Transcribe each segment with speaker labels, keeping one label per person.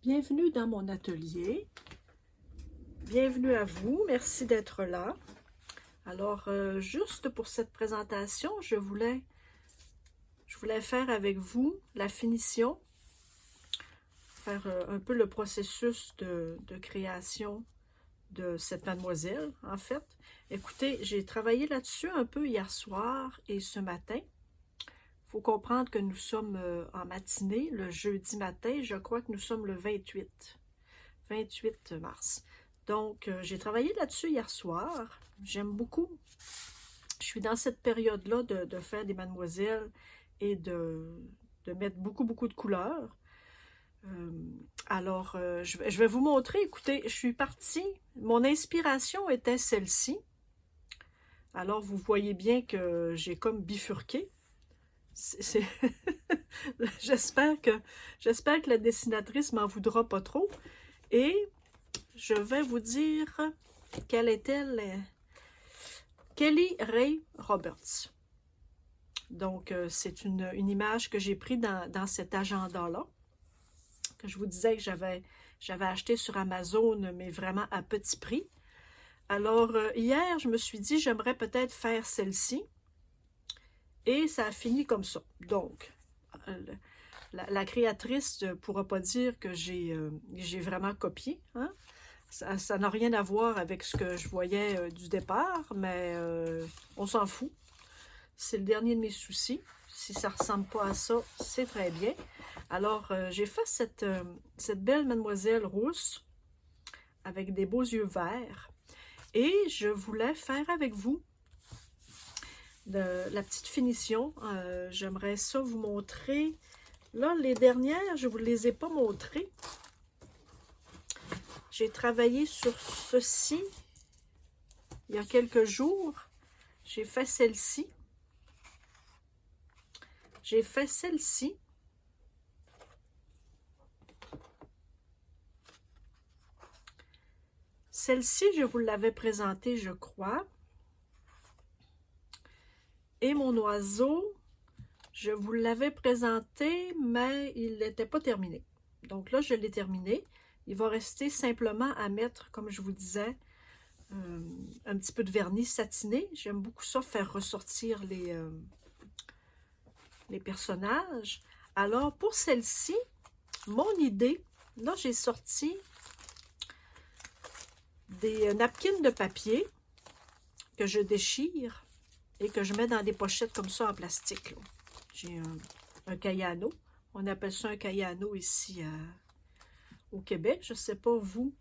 Speaker 1: Bienvenue dans mon atelier. Bienvenue à vous. Merci d'être là. Alors, juste pour cette présentation, je voulais faire avec vous la finition, faire un peu le processus de création de cette mademoiselle, en fait. Écoutez, j'ai travaillé là-dessus un peu hier soir et ce matin. Il faut comprendre que nous sommes en matinée, le jeudi matin. Je crois que nous sommes le 28 mars. Donc, j'ai travaillé là-dessus hier soir. J'aime beaucoup. Je suis dans cette période-là de faire des mademoiselles et de mettre beaucoup de couleurs. Alors, je vais vous montrer. Écoutez, je suis partie. Mon inspiration était celle-ci. Alors, vous voyez bien que j'ai comme bifurqué. J'espère que la dessinatrice m'en voudra pas trop. Et je vais vous dire quelle est-elle. Kelly Rae Roberts. Donc, c'est une image que j'ai prise dans cet agenda-là, que je vous disais que j'avais acheté sur Amazon, mais vraiment à petit prix. Alors, hier, je me suis dit, j'aimerais peut-être faire celle-ci. Et ça a fini comme ça. Donc, la créatrice ne pourra pas dire que j'ai vraiment copié, hein? Ça n'a rien à voir avec ce que je voyais du départ, mais on s'en fout. C'est le dernier de mes soucis. Si ça ne ressemble pas à ça, c'est très bien. Alors, j'ai fait cette belle mademoiselle rousse avec des beaux yeux verts. Et je voulais faire avec vous la petite finition. J'aimerais ça vous montrer. Là, les dernières, je ne vous les ai pas montrées. J'ai travaillé sur ceci il y a quelques jours. J'ai fait celle-ci. J'ai fait celle-ci. Celle-ci, je vous l'avais présentée, je crois. Et mon oiseau, je vous l'avais présenté, mais il n'était pas terminé. Donc là, je l'ai terminé. Il va rester simplement à mettre, comme je vous disais, un petit peu de vernis satiné. J'aime beaucoup ça, faire ressortir les personnages. Alors, pour celle-ci, mon idée, là, j'ai sorti des napkins de papier que je déchire et que je mets dans des pochettes comme ça en plastique. J'ai un Kayano. On appelle ça un Kayano ici au Québec. Je ne sais pas, vous,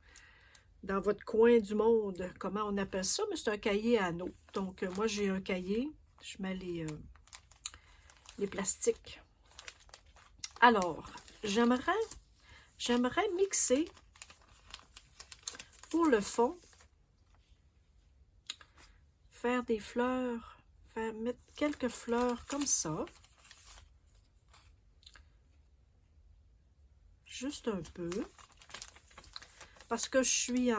Speaker 1: dans votre coin du monde, comment on appelle ça, mais c'est un cahier à anneaux. Donc, moi, j'ai un cahier. Je mets les plastiques. Alors, j'aimerais mixer pour le fond, faire des fleurs, mettre quelques fleurs comme ça. Juste un peu. Parce que je suis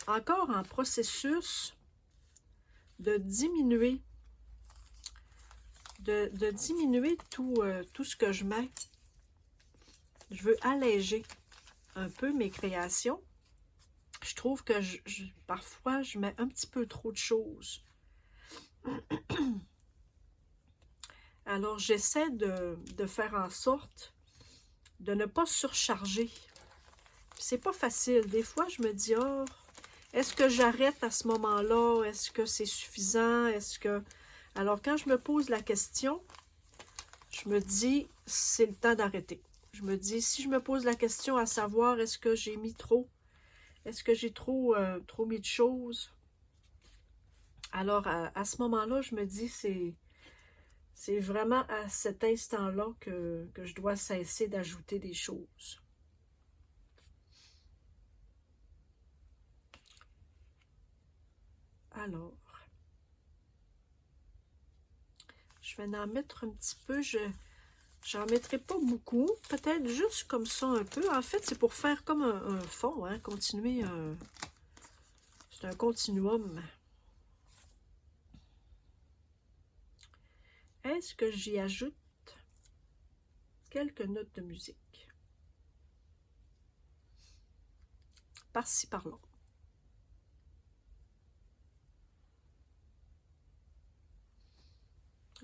Speaker 1: encore en processus de diminuer, diminuer tout ce que je mets. Je veux alléger un peu mes créations. Je trouve que parfois, je mets un petit peu trop de choses. Alors, j'essaie de faire en sorte de ne pas surcharger. C'est pas facile. Des fois, je me dis, oh, est-ce que j'arrête à ce moment-là? Est-ce que c'est suffisant? Est-ce que... Alors, quand je me pose la question, je me dis, c'est le temps d'arrêter. Je me dis, si je me pose la question à savoir, est-ce que j'ai mis trop? Est-ce que j'ai trop mis de choses? Alors, à ce moment-là, je me dis, c'est vraiment à cet instant-là que je dois cesser d'ajouter des choses. Alors, je vais en mettre un petit peu. J'en mettrai pas beaucoup. Peut-être juste comme ça un peu. En fait, c'est pour faire comme un fond, hein, continuer. C'est un continuum. Est-ce que j'y ajoute quelques notes de musique? par-ci, par-là.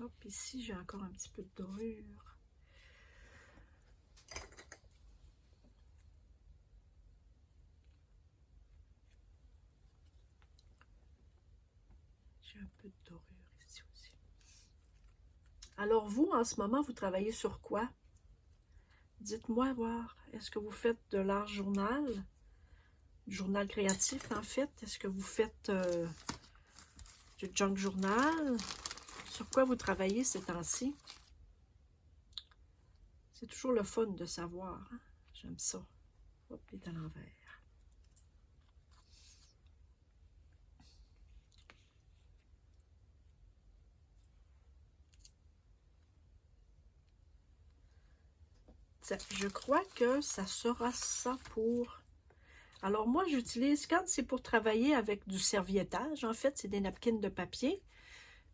Speaker 1: Hop, ici, j'ai encore un petit peu de dorure. J'ai un peu de dorure ici aussi. Alors vous, en ce moment, vous travaillez sur quoi? Dites-moi voir. Est-ce que vous faites de l'art journal? Du journal créatif, en fait? Est-ce que vous faites du junk journal? Sur quoi vous travaillez ces temps-ci? C'est toujours le fun de savoir. Hein? J'aime ça. Hop, il est à l'envers. Je crois que ça sera ça pour... Alors moi, j'utilise, quand c'est pour travailler avec du serviettage, en fait, c'est des napkins de papier,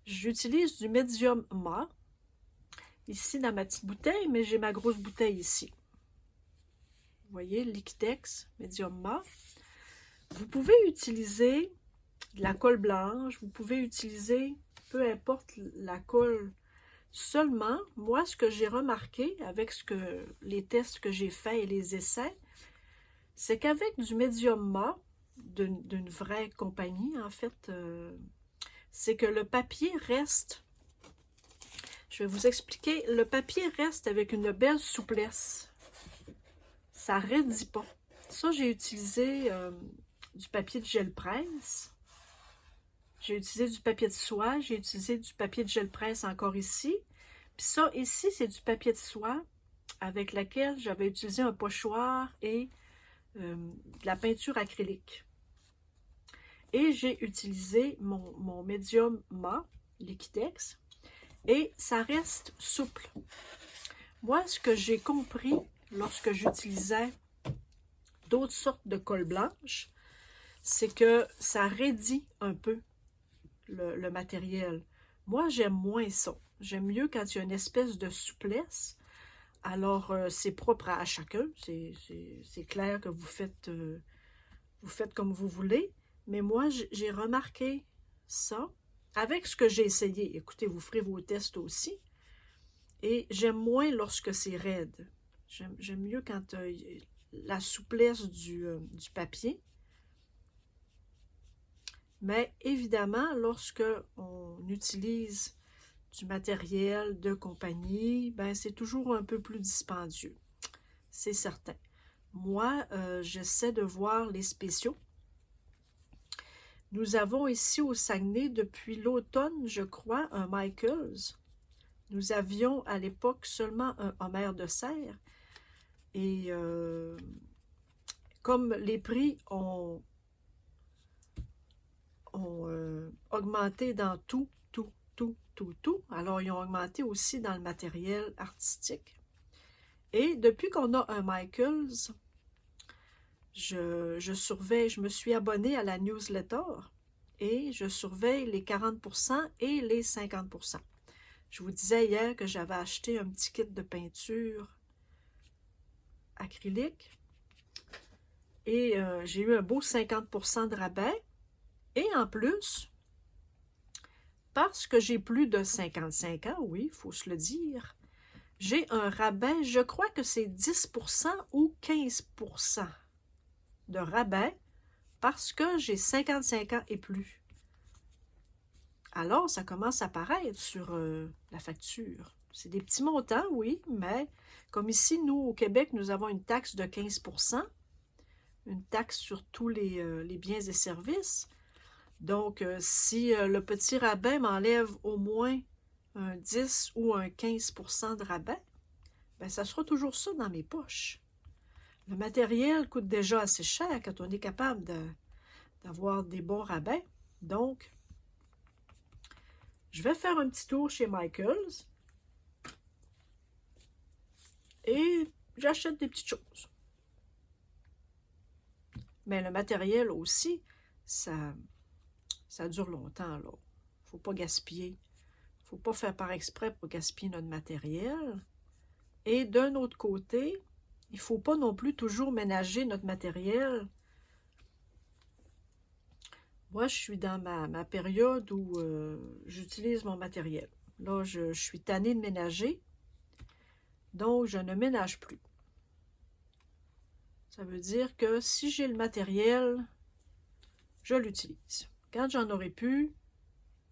Speaker 1: j'utilise du médium mat, ici dans ma petite bouteille, mais j'ai ma grosse bouteille ici. Vous voyez, Liquitex, médium mat. Vous pouvez utiliser de la colle blanche, vous pouvez utiliser, peu importe la colle. Seulement, moi, ce que j'ai remarqué avec les tests que j'ai faits et les essais, c'est qu'avec du médium mat, d'une vraie compagnie, en fait, c'est que le papier reste, je vais vous expliquer, le papier reste avec une belle souplesse. Ça ne raidit pas. Ça, j'ai utilisé du papier de gel presse. J'ai utilisé du papier de soie, j'ai utilisé du papier de gel presse encore ici. Puis ça, ici, c'est du papier de soie avec laquelle j'avais utilisé un pochoir et de la peinture acrylique. Et j'ai utilisé mon médium mat, Liquitex, et ça reste souple. Moi, ce que j'ai compris lorsque j'utilisais d'autres sortes de colle blanche, c'est que ça raidit un peu le matériel. Moi, j'aime moins ça. J'aime mieux quand il y a une espèce de souplesse. Alors, c'est propre à chacun. C'est clair que vous faites comme vous voulez. Mais moi, j'ai remarqué ça avec ce que j'ai essayé. Écoutez, vous ferez vos tests aussi. Et j'aime moins lorsque c'est raide. J'aime mieux quand la souplesse du papier. Mais évidemment, lorsque on utilise du matériel de compagnie, ben c'est toujours un peu plus dispendieux. C'est certain. Moi, j'essaie de voir les spéciaux. Nous avons ici au Saguenay, depuis l'automne, je crois, un Michaels. Nous avions à l'époque seulement un Homer de serre. Et comme les prix ont augmenté dans tout, alors ils ont augmenté aussi dans le matériel artistique. Et depuis qu'on a un Michaels, je surveille, je me suis abonnée à la newsletter et je surveille les 40% et les 50%. Je vous disais hier que j'avais acheté un petit kit de peinture acrylique et j'ai eu un beau 50% de rabais. Et en plus, parce que j'ai plus de 55 ans, oui, il faut se le dire, j'ai un rabais, je crois que c'est 10% ou 15% de rabais parce que j'ai 55 ans et plus. Alors, ça commence à apparaître sur la facture. C'est des petits montants, oui, mais comme ici, nous, au Québec, nous avons une taxe de 15%, une taxe sur tous les biens et services. Donc, si le petit rabais m'enlève au moins un 10 ou un 15% de rabais, ben, ça sera toujours ça dans mes poches. Le matériel coûte déjà assez cher quand on est capable d'avoir des bons rabais. Donc, je vais faire un petit tour chez Michaels et j'achète des petites choses. Mais le matériel aussi, ça dure longtemps. Il ne faut pas gaspiller. Il ne faut pas faire par exprès pour gaspiller notre matériel. Et d'un autre côté, il ne faut pas non plus toujours ménager notre matériel Moi, je suis dans ma période où j'utilise mon matériel. Là, je suis tannée de ménager, donc je ne ménage plus. Ça veut dire que si j'ai le matériel, je l'utilise. Quand j'en aurai plus,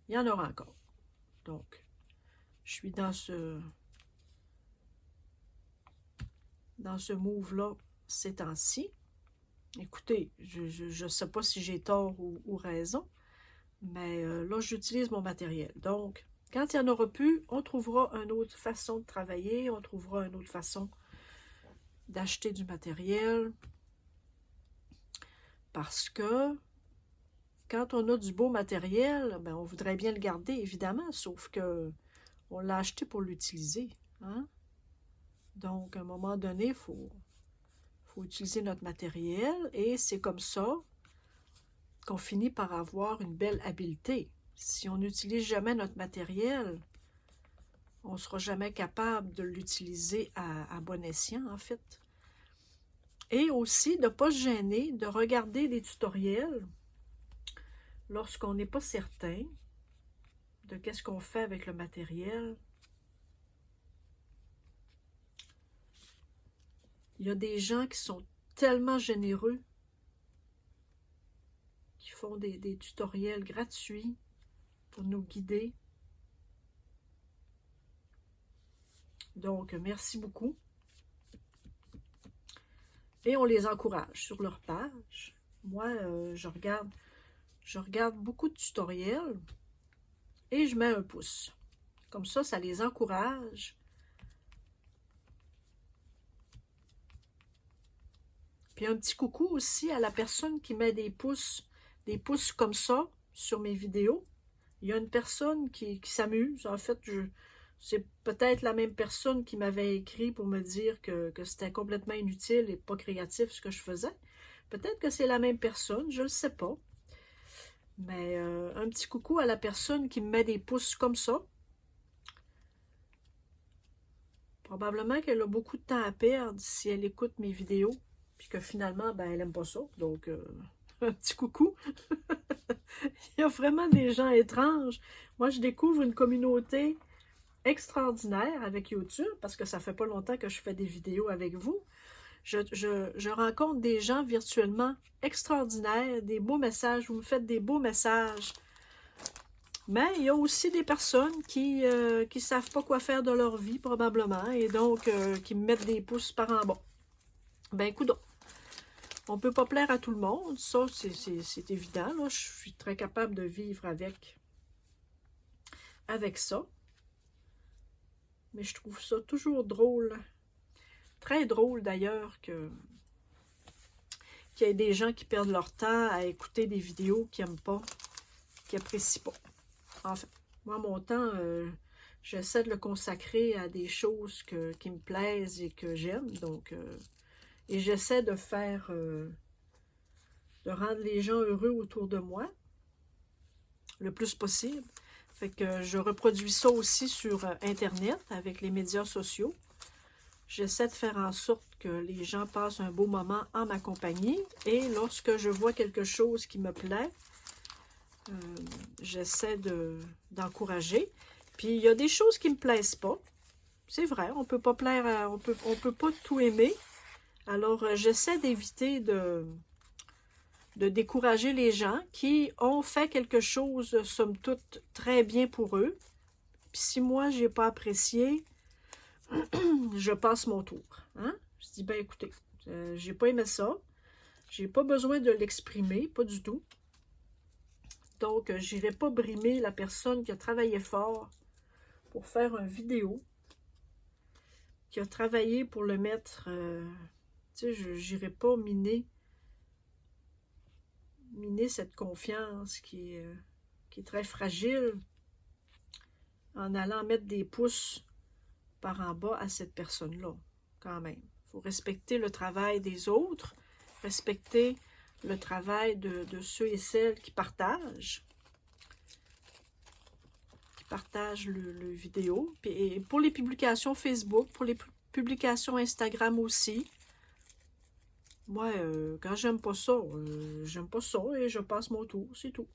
Speaker 1: il y en aura encore. Donc, je suis dans ce move-là ces temps-ci. Écoutez, je ne sais pas si j'ai tort ou raison, mais là, j'utilise mon matériel. Donc, quand il n'y en aura plus, on trouvera une autre façon de travailler, on trouvera une autre façon d'acheter du matériel. Parce que quand on a du beau matériel, ben, on voudrait bien le garder, évidemment, sauf que on l'a acheté pour l'utiliser. Hein? Donc, à un moment donné, il faut utiliser notre matériel et c'est comme ça qu'on finit par avoir une belle habileté. Si on n'utilise jamais notre matériel, on ne sera jamais capable de l'utiliser à bon escient, en fait. Et aussi, de ne pas se gêner, de regarder des tutoriels lorsqu'on n'est pas certain de qu'est-ce qu'on fait avec le matériel. Il y a des gens qui sont tellement généreux, qui font des tutoriels gratuits pour nous guider. Donc, merci beaucoup. Et on les encourage sur leur page. Moi, je regarde beaucoup de tutoriels et je mets un pouce. Comme ça les encourage. Puis un petit coucou aussi à la personne qui met des pouces comme ça sur mes vidéos. Il y a une personne qui s'amuse. En fait, c'est peut-être la même personne qui m'avait écrit pour me dire que c'était complètement inutile et pas créatif ce que je faisais. Peut-être que c'est la même personne, je ne le sais pas. Mais un petit coucou à la personne qui me met des pouces comme ça. Probablement qu'elle a beaucoup de temps à perdre si elle écoute mes vidéos. Puis que finalement, ben, elle n'aime pas ça. Donc, un petit coucou. Il y a vraiment des gens étranges. Moi, je découvre une communauté extraordinaire avec YouTube, parce que ça fait pas longtemps que je fais des vidéos avec vous. Je rencontre des gens virtuellement extraordinaires, des beaux messages, vous me faites des beaux messages. Mais il y a aussi des personnes qui savent pas quoi faire de leur vie, probablement, et donc qui me mettent des pouces par en bas. Ben, coudonc. On peut pas plaire à tout le monde, ça, c'est évident, là. Je suis très capable de vivre avec ça. Mais je trouve ça toujours drôle, très drôle d'ailleurs, qu'il y ait des gens qui perdent leur temps à écouter des vidéos qu'ils n'aiment pas, qu'ils n'apprécient pas. Enfin, moi, mon temps, j'essaie de le consacrer à des choses qui me plaisent et que j'aime. Donc, et j'essaie de de rendre les gens heureux autour de moi le plus possible. Fait que je reproduis ça aussi sur Internet avec les médias sociaux. J'essaie de faire en sorte que les gens passent un beau moment en ma compagnie. Et lorsque je vois quelque chose qui me plaît, j'essaie d'encourager. Puis il y a des choses qui ne me plaisent pas. C'est vrai, on peut pas plaire, on peut pas tout aimer. Alors j'essaie d'éviter de décourager les gens qui ont fait quelque chose, somme toute, très bien pour eux. Puis si moi, je n'ai pas apprécié, je passe mon tour. Hein? Je dis, ben écoutez, j'ai pas aimé ça. J'ai pas besoin de l'exprimer, pas du tout. Donc, j'irai pas brimer la personne qui a travaillé fort pour faire une vidéo, qui a travaillé pour le mettre, tu sais, j'irai pas miner cette confiance qui est très fragile en allant mettre des pouces par en bas à cette personne-là, quand même. Il faut respecter le travail des autres, respecter le travail de ceux et celles qui partagent le vidéo. Et pour les publications Facebook, pour les publications Instagram aussi, Moi, quand j'aime pas ça et je passe mon tour, c'est tout.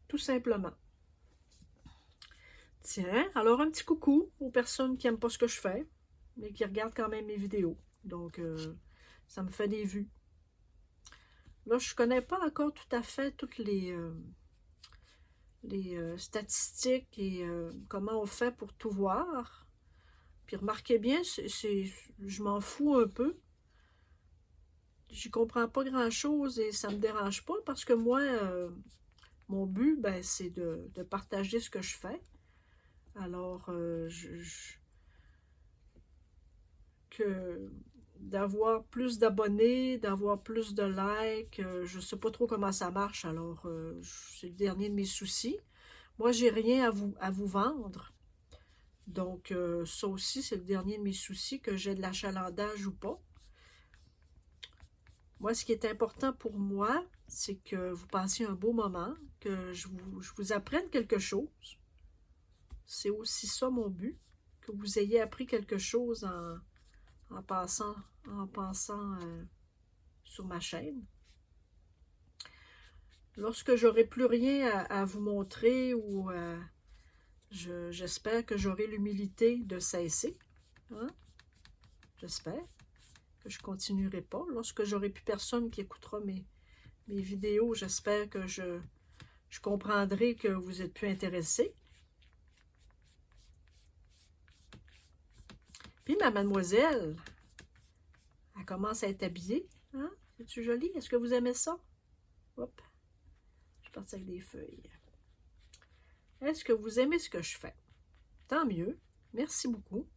Speaker 1: Tout simplement. Tiens, alors un petit coucou aux personnes qui n'aiment pas ce que je fais, mais qui regardent quand même mes vidéos. Donc, ça me fait des vues. Là, je ne connais pas encore tout à fait toutes les statistiques et comment on fait pour tout voir. Puis remarquez bien, je m'en fous un peu. J'y comprends pas grand-chose et ça me dérange pas parce que moi, mon but, ben, c'est de partager ce que je fais. Alors, que d'avoir plus d'abonnés, d'avoir plus de likes, je sais pas trop comment ça marche, alors c'est le dernier de mes soucis. Moi, j'ai rien à vous vendre. Donc, ça aussi, c'est le dernier de mes soucis, que j'ai de l'achalandage ou pas. Moi, ce qui est important pour moi, c'est que vous passiez un beau moment, que je vous apprenne quelque chose. C'est aussi ça mon but, que vous ayez appris quelque chose en pensant sur ma chaîne. Lorsque j'aurai plus rien à vous montrer ou j'espère que j'aurai l'humilité de cesser. Hein? J'espère que je ne continuerai pas. Lorsque j'aurai plus personne qui écoutera mes vidéos, j'espère que je comprendrai que vous êtes plus intéressés. Puis ma mademoiselle, elle commence à être habillée. Hein? C'est-tu joli? Est-ce que vous aimez ça? Hop, je suis partie avec des feuilles. Est-ce que vous aimez ce que je fais? Tant mieux. Merci beaucoup.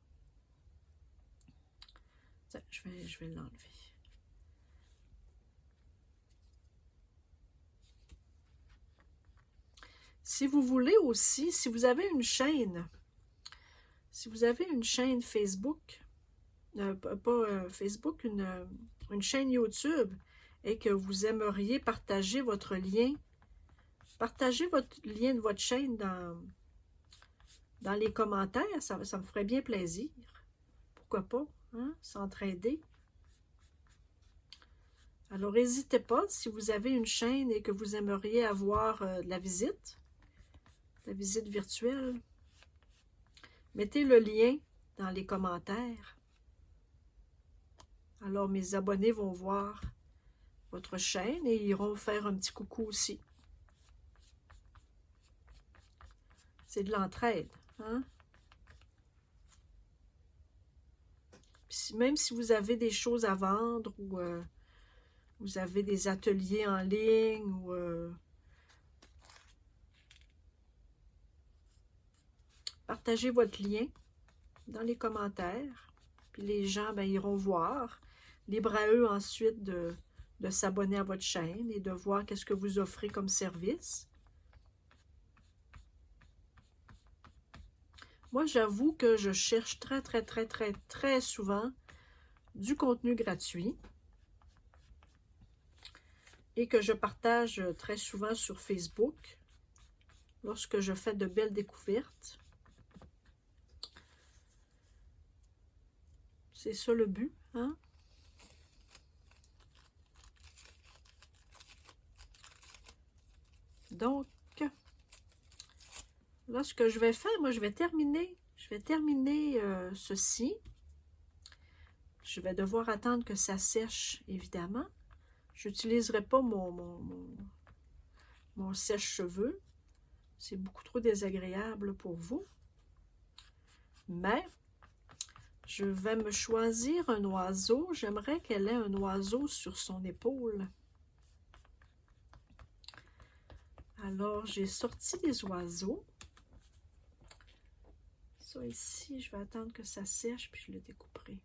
Speaker 1: Tiens, je vais l'enlever. Si vous voulez aussi, si vous avez une chaîne Facebook, pas Facebook, une chaîne YouTube, et que vous aimeriez partager votre lien, partagez votre lien de votre chaîne dans les commentaires, ça me ferait bien plaisir. Pourquoi pas, hein? S'entraider. Alors, n'hésitez pas, si vous avez une chaîne et que vous aimeriez avoir de la visite virtuelle, mettez le lien dans les commentaires. Alors, mes abonnés vont voir votre chaîne et iront faire un petit coucou aussi. C'est de l'entraide, hein? Même si vous avez des choses à vendre ou vous avez des ateliers en ligne ou partagez votre lien dans les commentaires. Puis les gens iront voir. Libre à eux ensuite de s'abonner à votre chaîne et de voir qu'est-ce que vous offrez comme service. Moi, j'avoue que je cherche très souvent du contenu gratuit et que je partage très souvent sur Facebook lorsque je fais de belles découvertes. C'est ça le but, hein? Donc, là, ce que je vais faire, moi, je vais terminer ceci. Je vais devoir attendre que ça sèche, évidemment. Je n'utiliserai pas mon sèche-cheveux. C'est beaucoup trop désagréable pour vous. Mais, je vais me choisir un oiseau. J'aimerais qu'elle ait un oiseau sur son épaule. Alors, j'ai sorti des oiseaux. Ça ici, je vais attendre que ça sèche, puis je le découperai.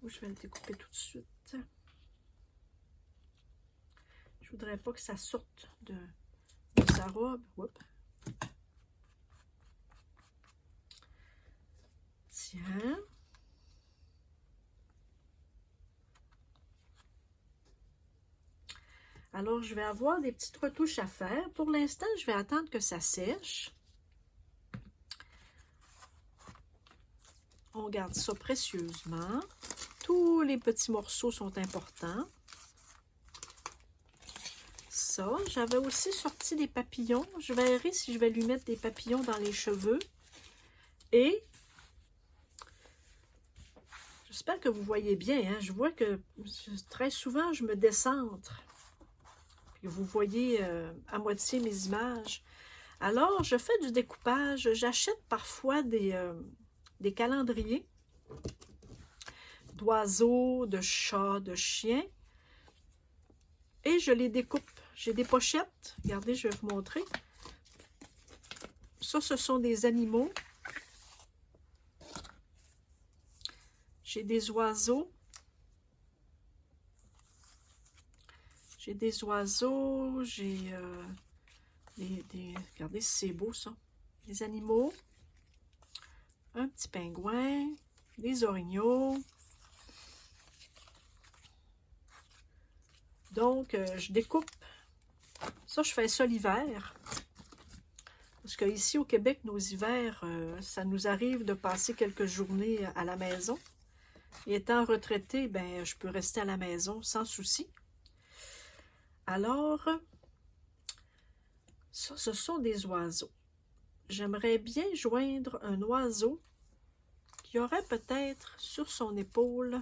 Speaker 1: Ou je vais le découper tout de suite. Je voudrais pas que ça sorte de sa robe. Oups. Tiens. Alors, je vais avoir des petites retouches à faire. Pour l'instant, je vais attendre que ça sèche. On garde ça précieusement. Tous les petits morceaux sont importants. Ça, j'avais aussi sorti des papillons. Je verrai si je vais lui mettre des papillons dans les cheveux. Et j'espère que vous voyez bien. Hein? Je vois que très souvent, je me décentre. Puis vous voyez à moitié mes images. Alors, je fais du découpage. J'achète parfois des calendriers d'oiseaux, de chats, de chiens. Et je les découpe. J'ai des pochettes. Regardez, je vais vous montrer. Ça, ce sont des animaux. J'ai des oiseaux. J'ai des oiseaux. J'ai regardez, c'est beau ça. Des animaux. Un petit pingouin. Des orignaux. Donc, je découpe. Ça, je fais ça l'hiver. Parce qu'ici, au Québec, nos hivers, ça nous arrive de passer quelques journées à la maison. Et étant retraitée, ben, je peux rester à la maison sans souci. Alors, ça, ce sont des oiseaux. J'aimerais bien joindre un oiseau qui aurait peut-être sur son épaule...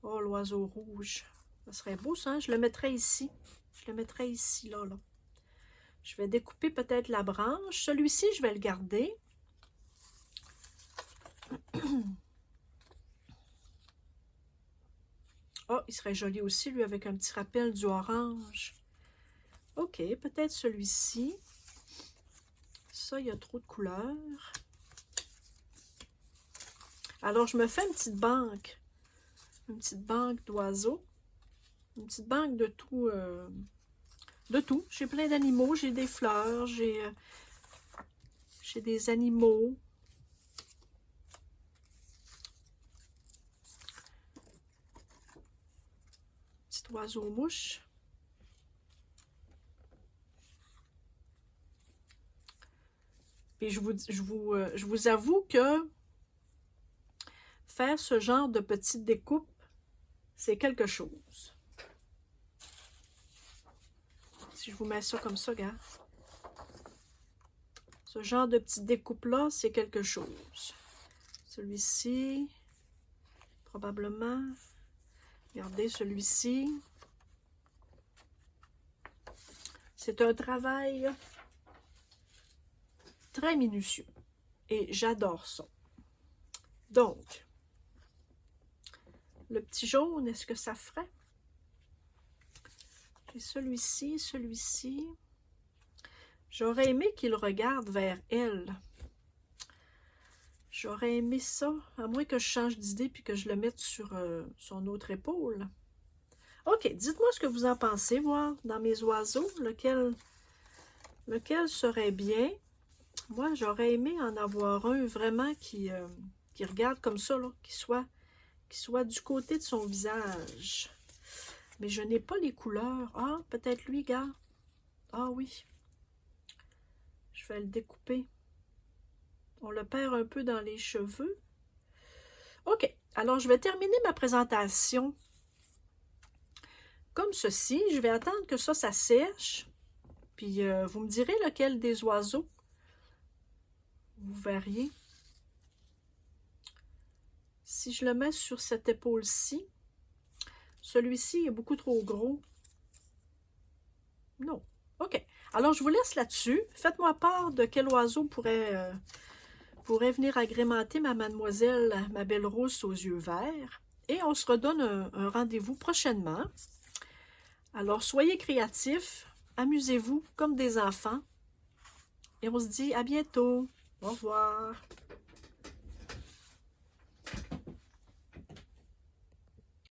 Speaker 1: Oh, l'oiseau rouge. Ça serait beau, ça. Hein? Je le mettrais ici. Je le mettrais ici, là. Je vais découper peut-être la branche. Celui-ci, je vais le garder. Oh, il serait joli aussi, lui, avec un petit rappel du orange. OK, peut-être celui-ci. Ça, il y a trop de couleurs. Alors, je me fais une petite banque. Une petite banque d'oiseaux. Une petite banque de tout. J'ai plein d'animaux. J'ai des fleurs. J'ai des animaux. Petit oiseau mouche. Puis je vous avoue que faire ce genre de petite découpe, c'est quelque chose. Si je vous mets ça comme ça, regarde. Ce genre de petite découpe-là, c'est quelque chose. Celui-ci, probablement. Regardez celui-ci. C'est un travail très minutieux. Et j'adore ça. Donc, le petit jaune, est-ce que ça ferait? J'ai celui-ci, celui-ci. J'aurais aimé qu'il regarde vers elle. J'aurais aimé ça, à moins que je change d'idée puis que je le mette sur son autre épaule. OK, dites-moi ce que vous en pensez, voir dans mes oiseaux, lequel serait bien. Moi, j'aurais aimé en avoir un vraiment qui regarde comme ça, là, qui soit du côté de son visage. Mais je n'ai pas les couleurs. Ah, peut-être lui, gars. Ah oui. Je vais le découper. On le perd un peu dans les cheveux. OK. Alors, je vais terminer ma présentation comme ceci. Je vais attendre que ça sèche. Puis, vous me direz lequel des oiseaux vous verriez. Si je le mets sur cette épaule-ci, celui-ci est beaucoup trop gros. Non. OK. Alors, je vous laisse là-dessus. Faites-moi part de quel oiseau pourrait venir agrémenter ma mademoiselle, ma belle rousse aux yeux verts. Et on se redonne un rendez-vous prochainement. Alors, soyez créatifs, amusez-vous comme des enfants. Et on se dit à bientôt. Au revoir.